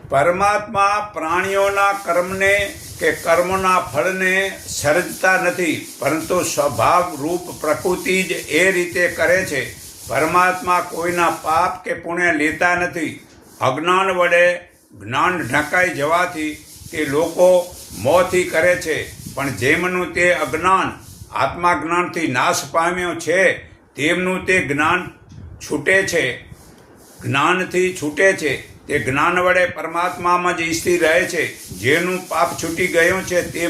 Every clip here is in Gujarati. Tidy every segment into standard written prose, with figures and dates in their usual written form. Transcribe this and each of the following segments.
પરમાત્મા પ્રાણીઓના કર્મને કે કર્મોના ફળને સર્જતા નથી, પરંતુ સ્વભાવ રૂપ પ્રકૃતિ જ એ રીતે કરે છે. પરમાત્મા કોઈના પાપ કે પુણ્ય લેતા નથી. અજ્ઞાન વડે જ્ઞાન ઢંકાઈ જવાથી તે લોકો મોહથી કરે છે, પણ જેમનું તે અજ્ઞાન આત્મા જ્ઞાનથી નાશ પામ્યો છે તેમનું તે જ્ઞાન છૂટે છે, જ્ઞાનથી છૂટે છે. તે જ્ઞાન વડે પરમાત્મામાં જ સ્થિર રહે છે. જેનું પાપ છૂટી ગયું છે તે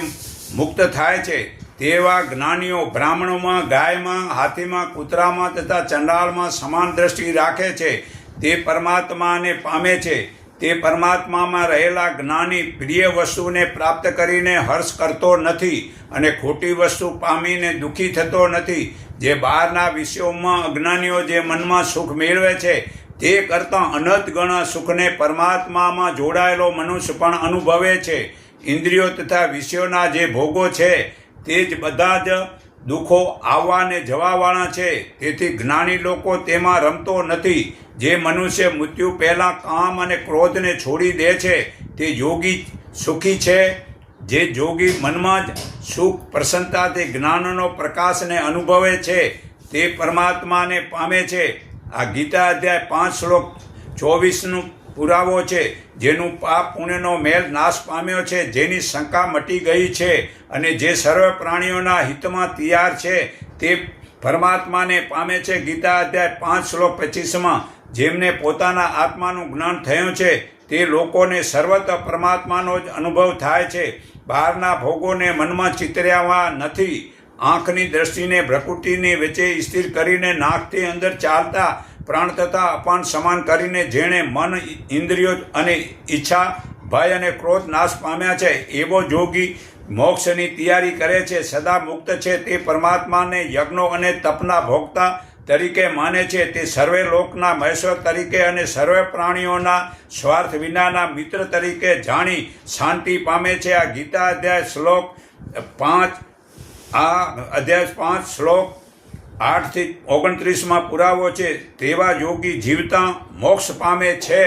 મુક્ત થાય છે. તેવા જ્ઞાનીઓ બ્રાહ્મણોમાં, ગાયમાં, હાથીમાં, કૂતરામાં તથા ચંડાળમાં સમાન દ્રષ્ટિ રાખે છે. તે પરમાત્માને પામે છે. તે પરમાત્મામાં રહેલા જ્ઞાની પ્રિય વસ્તુને પ્રાપ્ત કરીને હર્ષ કરતો નથી અને ખોટી વસ્તુ પામીને દુઃખી થતો નથી. જે બહારના વિષયોમાં અજ્ઞાનીઓ જે મનમાં સુખ મેળવે છે તે કરતાં અનંત ગણા સુખને પરમાત્મામાં જોડાયેલો મનુષ્ય પણ અનુભવે છે. ઇન્દ્રિયો તથા વિષયોના જે ભોગો છે તે જ બધા જ દુઃખો આવવાને જવાવાળા છે. તેથી જ્ઞાની લોકો તેમાં રમતો નથી. જે મનુષ્ય મૃત્યુ પહેલાં કામ અને ક્રોધને છોડી દે છે તે યોગી સુખી છે. જે યોગી મનમાં જ સુખ પ્રસન્નતાથી જ્ઞાનનો પ્રકાશને અનુભવે છે તે પરમાત્માને પામે છે. આ ગીતા અધ્યાય 5 શ્લોક 24નો પુરાવો છે. જેનું પાપ પુણ્યનો મેલ નાશ પામ્યો છે, જેની શંકા મટી ગઈ છે અને જે સર્વ પ્રાણીઓના હિતમાં તૈયાર છે તે પરમાત્માને પામે છે. ગીતા અધ્યાય 5 શ્લોક 25માં જેમને પોતાના આત્માનું જ્ઞાન થયું છે તે લોકોને સર્વત્ર પરમાત્માનો જ અનુભવ થાય છે. બહારના ભોગોને મનમાં ચિતર્યા નથી. આંખની દ્રષ્ટિને પ્રકૃતિની વચ્ચે સ્થિર કરીને નાકથી અંદર ચાલતા પ્રાણ તથા અપાન સમાન કરીને જેણે મન, ઇન્દ્રિયો અને ઈચ્છા, ભય અને ક્રોધ નાશ પામ્યા છે એવો યોગી મોક્ષની તૈયારી કરે છે, સદા મુક્ત છે. તે પરમાત્માને યજ્ઞો અને તપના ભોગતા તરીકે માને છે. તે સર્વે લોકના મહેશ્વર તરીકે અને સર્વે પ્રાણીઓના સ્વાર્થ વિનાના મિત્ર તરીકે જાણી શાંતિ પામે છે. આ ગીતા અધ્યાય શ્લોક 5 અધ્યાય 5 શ્લોક 8 થી 29માં પુરાવો છે. તેવા યોગી જીવતા મોક્ષ પામે છે.